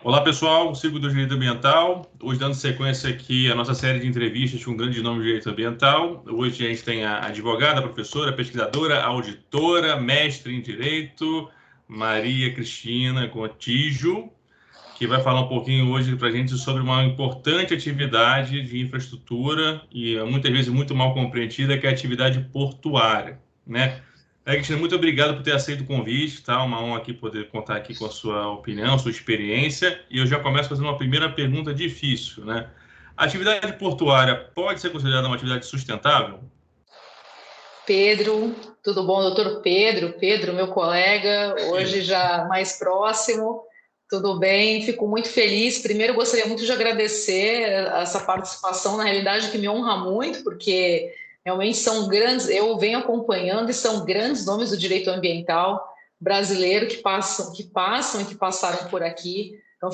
Olá, pessoal, Círculo do Direito Ambiental. Hoje, dando sequência aqui à nossa série de entrevistas com grandes nomes do direito ambiental. Hoje a gente tem a advogada, professora, pesquisadora, auditora, mestre em Direito, Maria Cristina Gontijo, que vai falar um pouquinho hoje para a gente sobre uma importante atividade de infraestrutura e muitas vezes muito mal compreendida, que é a atividade portuária, né? Cristina, muito obrigado por ter aceito o convite, tá? Uma honra aqui poder contar aqui com a sua opinião, sua experiência. E eu já começo fazendo uma primeira pergunta difícil, né? A atividade portuária pode ser considerada uma atividade sustentável? Pedro, tudo bom, doutor Pedro? Pedro, meu colega, hoje já mais próximo, tudo bem? Fico muito feliz. Primeiro, gostaria muito de agradecer essa participação, na realidade, que me honra muito, porque realmente são grandes, eu venho acompanhando e são grandes nomes do direito ambiental brasileiro que passam e que passaram por aqui. Então,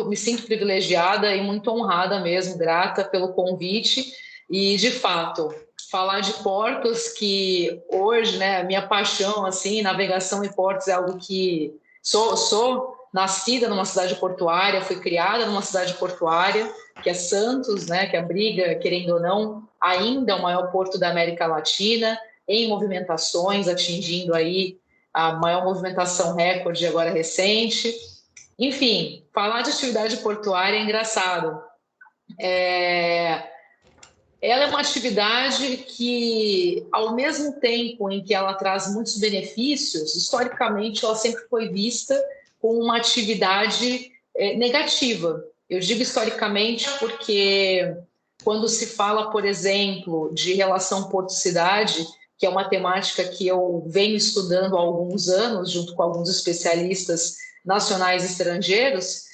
me sinto privilegiada e muito honrada mesmo, grata pelo convite. E, de fato, falar de portos, que hoje, né, a minha paixão, assim, navegação em portos é algo que sou nascida numa cidade portuária, fui criada numa cidade portuária, que é Santos, né, que abriga, querendo ou não, ainda é o maior porto da América Latina, em movimentações, atingindo aí a maior movimentação recorde agora recente. Enfim, falar de atividade portuária é engraçado. Ela é uma atividade que, ao mesmo tempo em que ela traz muitos benefícios, historicamente ela sempre foi vista como uma atividade negativa. Eu digo historicamente porque quando se fala, por exemplo, de relação porto-cidade, que é uma temática que eu venho estudando há alguns anos, junto com alguns especialistas nacionais e estrangeiros,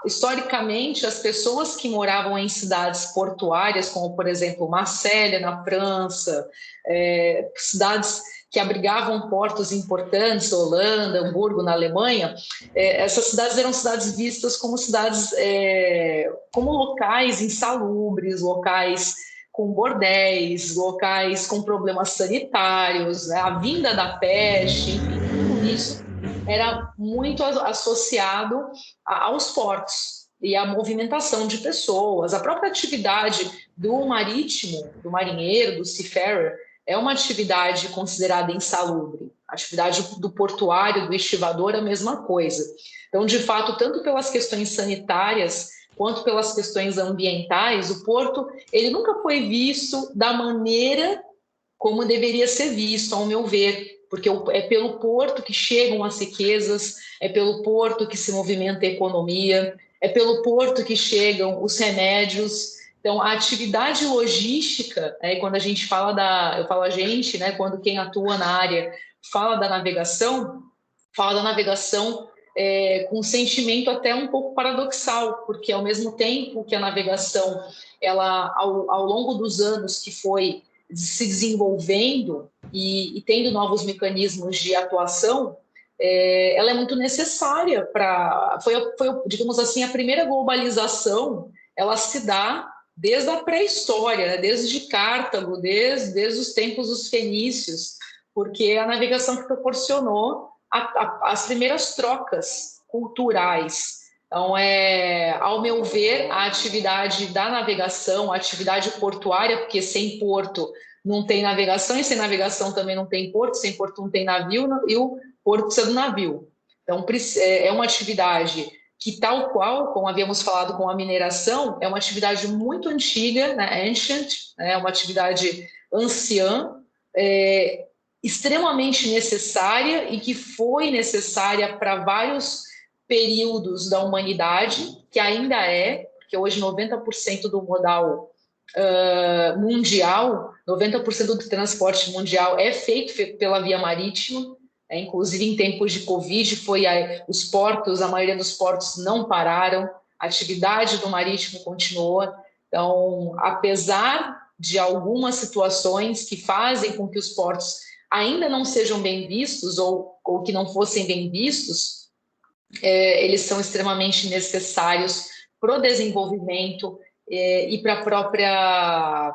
historicamente, as pessoas que moravam em cidades portuárias, como, por exemplo, Marselha, na França, cidades que abrigavam portos importantes, Holanda, Hamburgo, na Alemanha, essas cidades eram cidades vistas como cidades, como locais insalubres, locais com bordéis, locais com problemas sanitários, né? A vinda da peste, enfim, tudo isso era muito associado aos portos e à movimentação de pessoas. A própria atividade do marítimo, do marinheiro, do seafarer, é uma atividade considerada insalubre. A atividade do portuário, do estivador, é a mesma coisa. Então, de fato, tanto pelas questões sanitárias quanto pelas questões ambientais, o porto ele nunca foi visto da maneira como deveria ser visto, ao meu ver, porque é pelo porto que chegam as riquezas, é pelo porto que se movimenta a economia, é pelo porto que chegam os remédios. Então, a atividade logística, quando a gente fala eu falo a gente, né, quando quem atua na área fala da navegação, com um sentimento até um pouco paradoxal, porque ao mesmo tempo que a navegação, ela ao longo dos anos que foi se desenvolvendo e tendo novos mecanismos de atuação, ela é muito necessária digamos assim, a primeira globalização, ela se dá desde a pré-história, né? Desde Cartago, desde os tempos dos fenícios, porque a navegação que proporcionou as primeiras trocas culturais. Então, ao meu ver, a atividade da navegação, a atividade portuária, porque sem porto não tem navegação, e sem navegação também não tem porto, sem porto não tem navio, e o porto precisa do navio. Então, é uma atividade que, tal qual, como havíamos falado com a mineração, é uma atividade muito antiga, né, ancient, é uma atividade anciã, extremamente necessária e que foi necessária para vários períodos da humanidade, que ainda porque hoje 90% do modal mundial, 90% do transporte mundial é feito pela via marítima, inclusive em tempos de Covid, os portos, a maioria dos portos não pararam, a atividade do marítimo continuou. Então, apesar de algumas situações que fazem com que os portos ainda não sejam bem vistos ou que não fossem bem vistos, eles são extremamente necessários para o desenvolvimento e para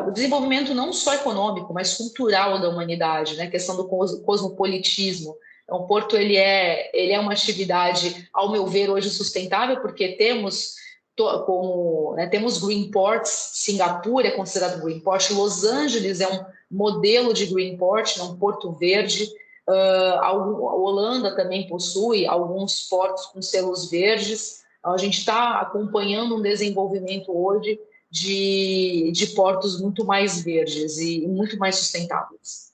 o desenvolvimento não só econômico, mas cultural da humanidade, né? A questão do cosmopolitismo. Então, o porto ele é uma atividade, ao meu ver, hoje sustentável, porque temos temos green ports. Singapura é considerado green port, Los Angeles é um modelo de green port, um porto verde. A Holanda também possui alguns portos com selos verdes. A gente está acompanhando um desenvolvimento hoje de portos muito mais verdes e muito mais sustentáveis.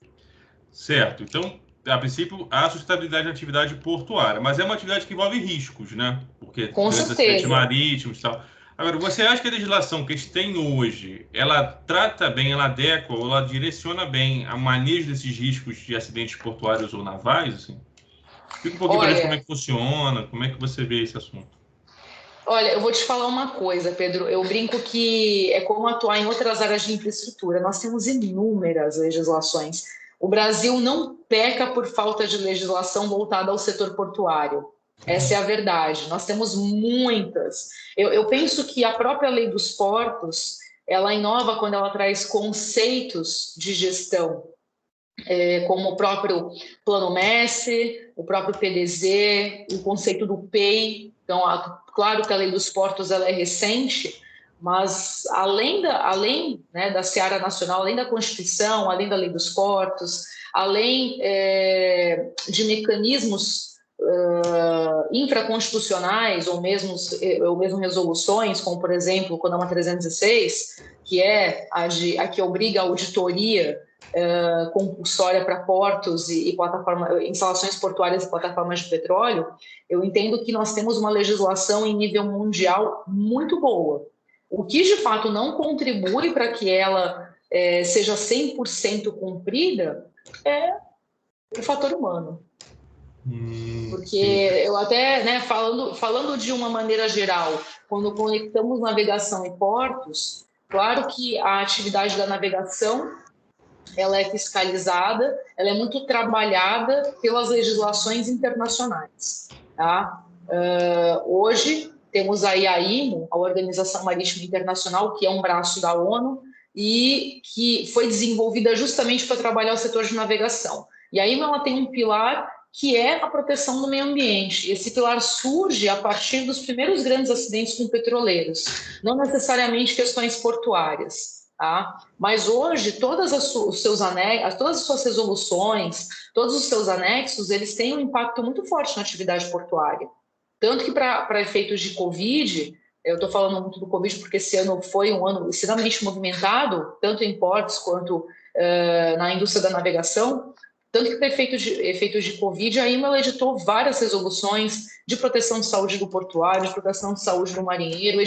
Certo. Então, a princípio, há sustentabilidade na atividade portuária, mas é uma atividade que envolve riscos, né? Porque Com grandes acidentes certeza. marítimos e tal. Agora, você acha que a legislação que a gente tem hoje, ela trata bem, ela adequa, ou ela direciona bem a manejo desses riscos de acidentes portuários ou navais, assim? Explica um pouquinho para a gente como é Olha, que funciona, como é que você vê esse assunto. Olha, eu vou te falar uma coisa, Pedro. Eu brinco que é como atuar em outras áreas de infraestrutura. Nós temos inúmeras legislações. O Brasil não peca por falta de legislação voltada ao setor portuário. Essa é a verdade. Nós temos muitas. Eu penso que a própria lei dos portos, ela inova quando ela traz conceitos de gestão, como o próprio Plano Messi, o próprio PDZ, o conceito do PEI. Então, claro que a lei dos portos ela é recente, mas além da Seara Nacional, além da Constituição, além da lei dos portos, além de mecanismos infraconstitucionais ou mesmo resoluções, como, por exemplo, o CONAMA 306, que é a que obriga a auditoria compulsória para portos e instalações portuárias e plataformas de petróleo. Eu entendo que nós temos uma legislação em nível mundial muito boa. O que, de fato, não contribui para que ela seja 100% cumprida é o fator humano. Porque eu até, falando de uma maneira geral, quando conectamos navegação e portos, claro que a atividade da navegação ela é fiscalizada, ela é muito trabalhada pelas legislações internacionais. Tá? Hoje, temos aí a IMO, a Organização Marítima Internacional, que é um braço da ONU e que foi desenvolvida justamente para trabalhar o setor de navegação. E a IMO ela tem um pilar que é a proteção do meio ambiente. Esse pilar surge a partir dos primeiros grandes acidentes com petroleiros, não necessariamente questões portuárias. Tá? Mas hoje, todas as suas resoluções, todos os seus anexos, eles têm um impacto muito forte na atividade portuária. Tanto que, para efeitos de Covid, eu estou falando muito do Covid porque esse ano foi um ano extremamente movimentado, tanto em portos quanto na indústria da navegação. Tanto que, para efeitos de Covid, a IMA editou várias resoluções de proteção de saúde do portuário, de proteção de saúde do marinheiro,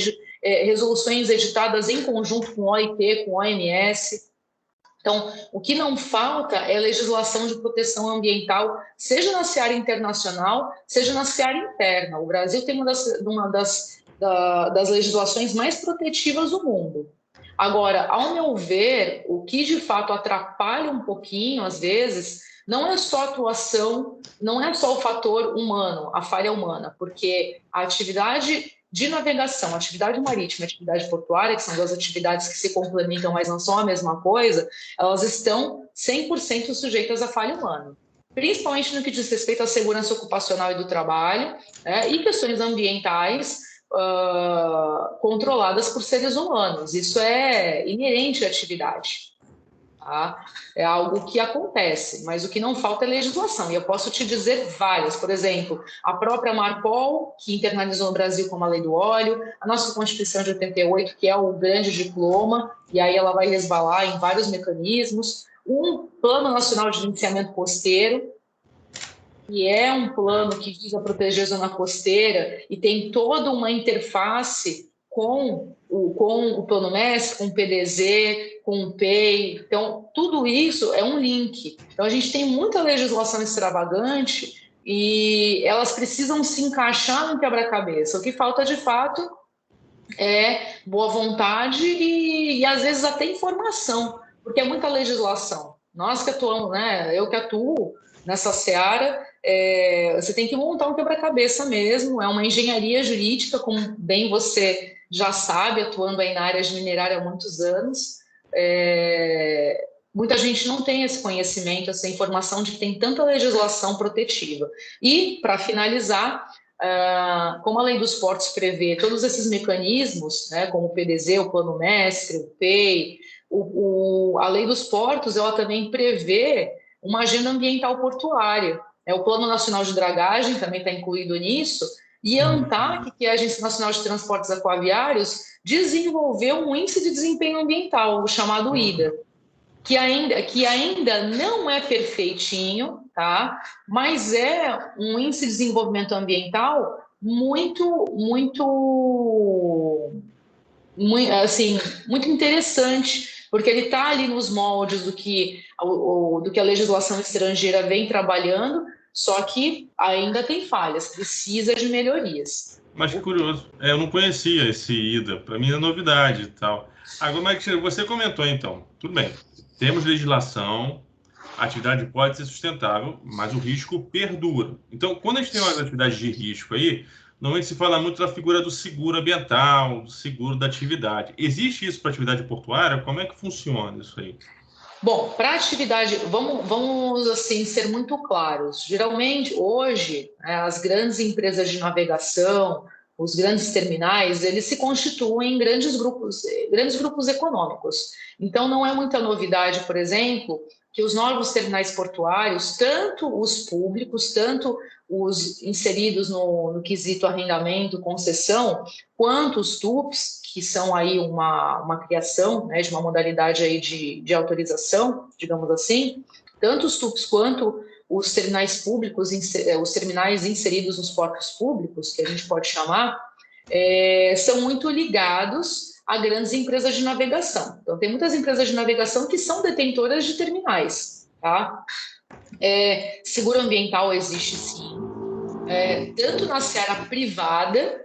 resoluções editadas em conjunto com o OIT, com o OMS. Então, o que não falta é legislação de proteção ambiental, seja na seara internacional, seja na seara interna. O Brasil tem uma das legislações mais protetivas do mundo. Agora, ao meu ver, o que de fato atrapalha um pouquinho, às vezes, não é só a atuação, não é só o fator humano, a falha humana, porque a atividade de navegação, atividade marítima e atividade portuária, que são duas atividades que se complementam, mas não são a mesma coisa, elas estão 100% sujeitas à falha humana, principalmente no que diz respeito à segurança ocupacional e do trabalho, e questões ambientais controladas por seres humanos. Isso é inerente à atividade. Tá? É algo que acontece, mas o que não falta é legislação, e eu posso te dizer várias. Por exemplo, a própria Marpol, que internalizou no Brasil como a lei do óleo, a nossa Constituição de 88, que é o grande diploma, e aí ela vai resvalar em vários mecanismos, um Plano Nacional de Gerenciamento Costeiro, que é um plano que visa proteger a zona costeira e tem toda uma interface com o Plano Messi, com o PDZ, com o PEI. Então, tudo isso é um link. Então, a gente tem muita legislação extravagante e elas precisam se encaixar no quebra-cabeça. O que falta, de fato, é boa vontade e às vezes, até informação, porque é muita legislação. Nós que atuamos, eu que atuo nessa seara, você tem que montar um quebra-cabeça mesmo, é uma engenharia jurídica, como bem você já sabe, atuando aí na área de minerária há muitos anos, Muita gente não tem esse conhecimento, essa informação de que tem tanta legislação protetiva. E, para finalizar, como a Lei dos Portos prevê todos esses mecanismos, né, como o PDZ, o Plano Mestre, o PEI, a Lei dos Portos, ela também prevê uma agenda ambiental portuária. O Plano Nacional de Dragagem também está incluído nisso, e a ANTAC, que é a Agência Nacional de Transportes Aquaviários, desenvolveu um índice de desempenho ambiental, o chamado IDA, que ainda não é perfeitinho, tá? Mas é um índice de desenvolvimento ambiental assim, muito interessante, porque ele está ali nos moldes do que a legislação estrangeira vem trabalhando, só que ainda tem falhas, precisa de melhorias. Mas que curioso, eu não conhecia esse IDA, para mim é novidade e tal. Agora, mas você comentou então, tudo bem, temos legislação, a atividade pode ser sustentável, mas o risco perdura. Então, quando a gente tem uma atividade de risco aí, normalmente se fala muito da figura do seguro ambiental, do seguro da atividade. Existe isso para atividade portuária? Como é que funciona isso aí? Bom, para atividade, vamos assim ser muito claros. Geralmente, hoje, as grandes empresas de navegação, os grandes terminais, eles se constituem em grandes grupos econômicos. Então, não é muita novidade, por exemplo, que os novos terminais portuários, tanto os públicos, tanto os inseridos no quesito arrendamento, concessão, quanto os TUPs, que são aí uma criação, né, de uma modalidade aí de autorização, digamos assim, tanto os TUPs quanto os terminais públicos, os terminais inseridos nos portos públicos, que a gente pode chamar, são muito ligados a grandes empresas de navegação. Então, tem muitas empresas de navegação que são detentoras de terminais, tá? Seguro ambiental existe sim, tanto na seara privada.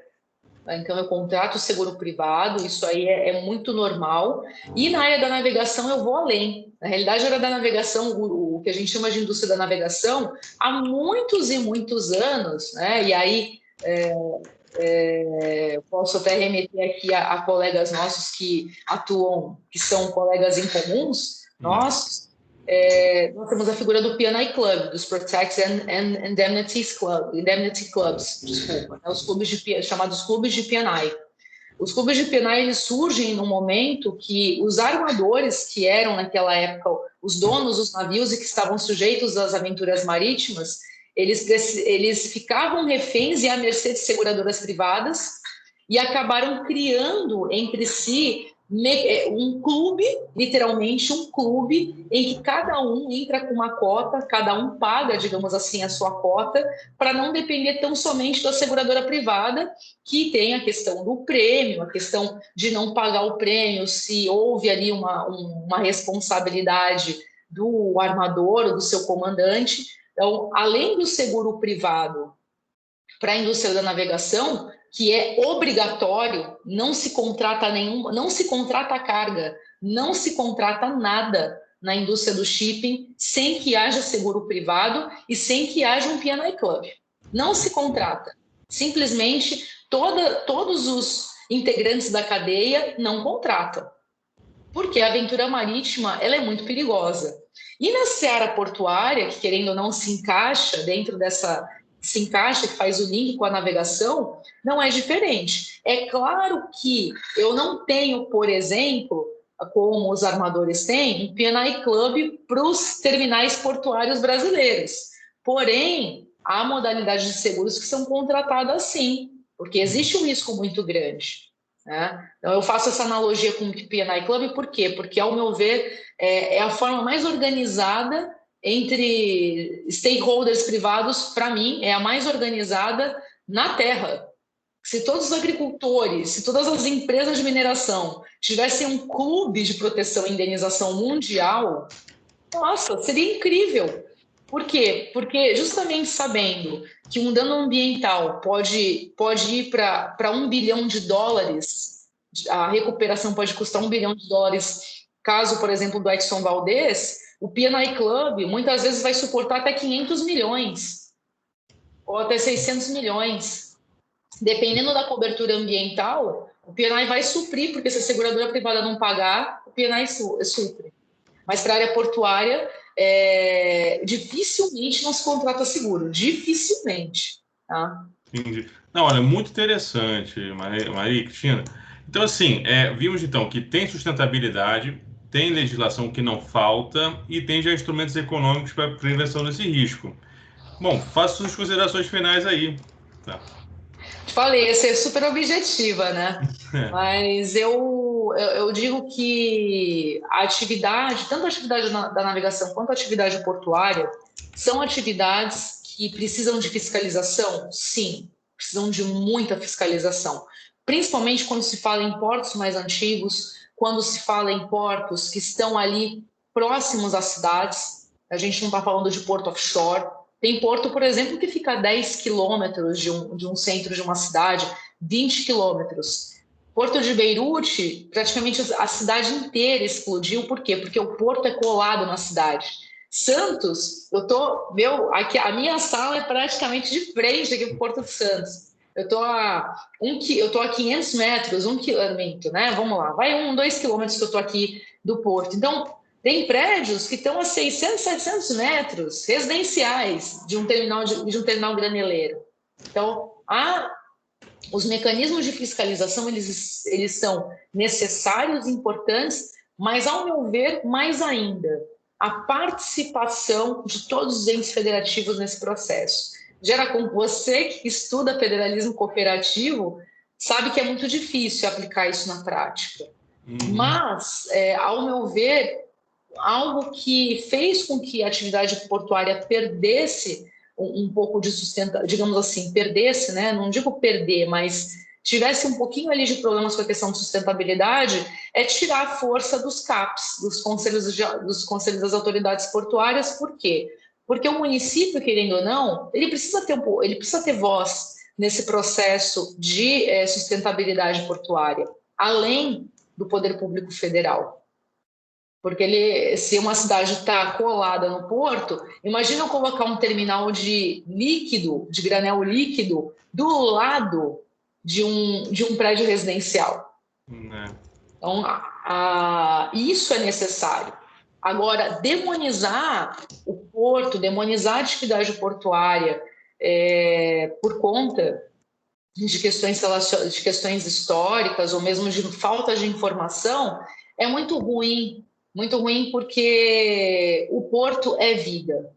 Então, eu contrato seguro privado, isso aí é muito normal. E na área da navegação, eu vou além. Na realidade, a área da navegação, o que a gente chama de indústria da navegação, há muitos e muitos anos, né? E aí, eu posso até remeter aqui a colegas nossos que atuam, que são colegas em comuns nossos. Nós temos a figura do P&I Club, dos Protect and Indemnity Clubs, desculpa, né? Os clubes chamados clubes de P&I. Os clubes de P&I eles surgem no momento que os armadores, que eram naquela época os donos dos navios e que estavam sujeitos às aventuras marítimas, eles ficavam reféns e à mercê de seguradoras privadas e acabaram criando entre si um clube, literalmente um clube, em que cada um entra com uma cota, cada um paga, digamos assim, a sua cota, para não depender tão somente da seguradora privada, que tem a questão do prêmio, a questão de não pagar o prêmio, se houve ali uma responsabilidade do armador ou do seu comandante. Então, além do seguro privado para a indústria da navegação, que é obrigatório, não se contrata carga, não se contrata nada na indústria do shipping sem que haja seguro privado e sem que haja um P&I Club. Não se contrata. Simplesmente todos os integrantes da cadeia não contratam. Porque a aventura marítima ela é muito perigosa. E na seara portuária, que querendo ou não se encaixa dentro dessa... se encaixa, que faz o link com a navegação, não é diferente. É claro que eu não tenho, por exemplo, como os armadores têm, um P&I Club para os terminais portuários brasileiros. Porém, há modalidades de seguros que são contratadas sim, porque existe um risco muito grande. Né? Então, eu faço essa analogia com o P&I Club, por quê? Porque, ao meu ver, é a forma mais organizada entre stakeholders privados, para mim, é a mais organizada na Terra. Se todos os agricultores, se todas as empresas de mineração tivessem um clube de proteção e indenização mundial, nossa, seria incrível. Por quê? Porque justamente sabendo que um dano ambiental pode ir para $1 bilhão, a recuperação pode custar $1 bilhão, caso, por exemplo, do Exxon Valdez, o P&I Club muitas vezes vai suportar até 500 milhões ou até 600 milhões. Dependendo da cobertura ambiental, o P&I vai suprir, porque se a seguradora privada não pagar, o P&I supre. Mas para a área portuária, dificilmente não se contrata seguro, dificilmente. Tá? Entendi. Não, olha, muito interessante, Maria Cristina. Então, assim, vimos então que tem sustentabilidade, tem legislação que não falta e tem já instrumentos econômicos para prevenção desse risco. Bom, faça suas considerações finais aí. Tá. Falei, ia ser super objetiva, né? Mas eu digo que a atividade, tanto a atividade da navegação quanto a atividade portuária, são atividades que precisam de fiscalização? Sim, precisam de muita fiscalização. Principalmente quando se fala em portos mais antigos, quando se fala em portos que estão ali próximos às cidades. A gente não está falando de porto offshore. Tem porto, por exemplo, que fica a 10 quilômetros de um centro de uma cidade, 20 quilômetros. Porto de Beirute, praticamente a cidade inteira explodiu. Por quê? Porque o porto é colado na cidade. Santos, aqui, a minha sala é praticamente de frente aqui para o Porto de Santos. Eu estou a 500 metros, 1 quilômetro, né? Vamos lá, vai 2 quilômetros que eu estou aqui do porto. Então, tem prédios que estão a 600, 700 metros, residenciais, de um terminal graneleiro. Então, os mecanismos de fiscalização, eles são necessários, importantes, mas, ao meu ver, mais ainda, a participação de todos os entes federativos nesse processo. Geracom, você que estuda federalismo cooperativo, sabe que é muito difícil aplicar isso na prática. Mas, ao meu ver, algo que fez com que a atividade portuária perdesse um pouco de digamos assim, perdesse, né? Não digo perder, mas tivesse um pouquinho ali de problemas com a questão de sustentabilidade, é tirar a força dos CAPs, dos conselhos das autoridades portuárias. Por quê? Porque o município, querendo ou não, ele precisa ter voz nesse processo de sustentabilidade portuária, além do poder público federal. Porque se uma cidade está colada no porto, imagina eu colocar um terminal de granel líquido, do lado de um prédio residencial. Então, isso é necessário. Agora, demonizar o porto, demonizar a atividade portuária por conta de questões históricas ou mesmo de falta de informação é muito ruim. Muito ruim porque o porto é vida,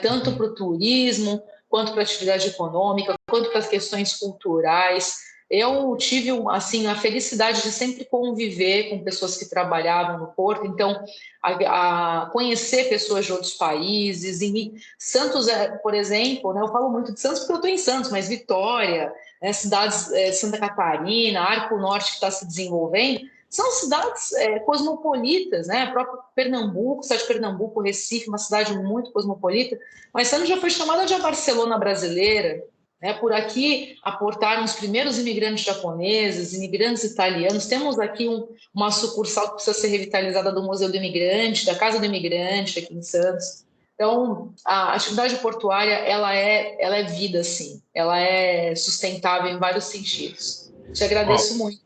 tanto para o turismo, quanto para a atividade econômica, quanto para as questões culturais. Eu tive assim, a felicidade de sempre conviver com pessoas que trabalhavam no porto, então a conhecer pessoas de outros países. Em Santos, por exemplo, eu falo muito de Santos porque eu estou em Santos, mas Vitória, cidades Santa Catarina, Arco Norte que está se desenvolvendo, são cidades cosmopolitas, né? A própria Pernambuco, cidade de Pernambuco, Recife, uma cidade muito cosmopolita, mas Santos já foi chamada de a Barcelona brasileira, né? Por aqui aportaram os primeiros imigrantes japoneses, imigrantes italianos. Temos aqui uma sucursal que precisa ser revitalizada do Museu do Imigrante, da Casa do Imigrante aqui em Santos. Então, a atividade portuária, ela é vida, sim. Ela é sustentável em vários sentidos. Te agradeço muito.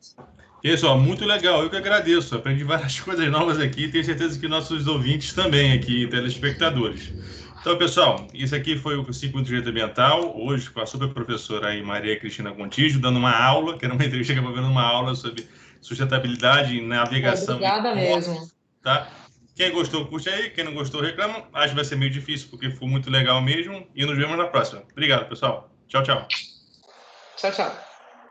Isso, muito legal. Eu que agradeço. Aprendi várias coisas novas aqui. Tenho certeza que nossos ouvintes também aqui, telespectadores. Então, pessoal, isso aqui foi o Ciclo de Direito Ambiental, hoje com a super professora aí, Maria Cristina Gontijo, dando uma aula, que era uma entrevista que acabou vendo uma aula sobre sustentabilidade em navegação. Obrigada mesmo. Tá? Quem gostou, curte aí. Quem não gostou, reclama. Acho que vai ser meio difícil, porque foi muito legal mesmo. E nos vemos na próxima. Obrigado, pessoal. Tchau, tchau. Tchau, tchau.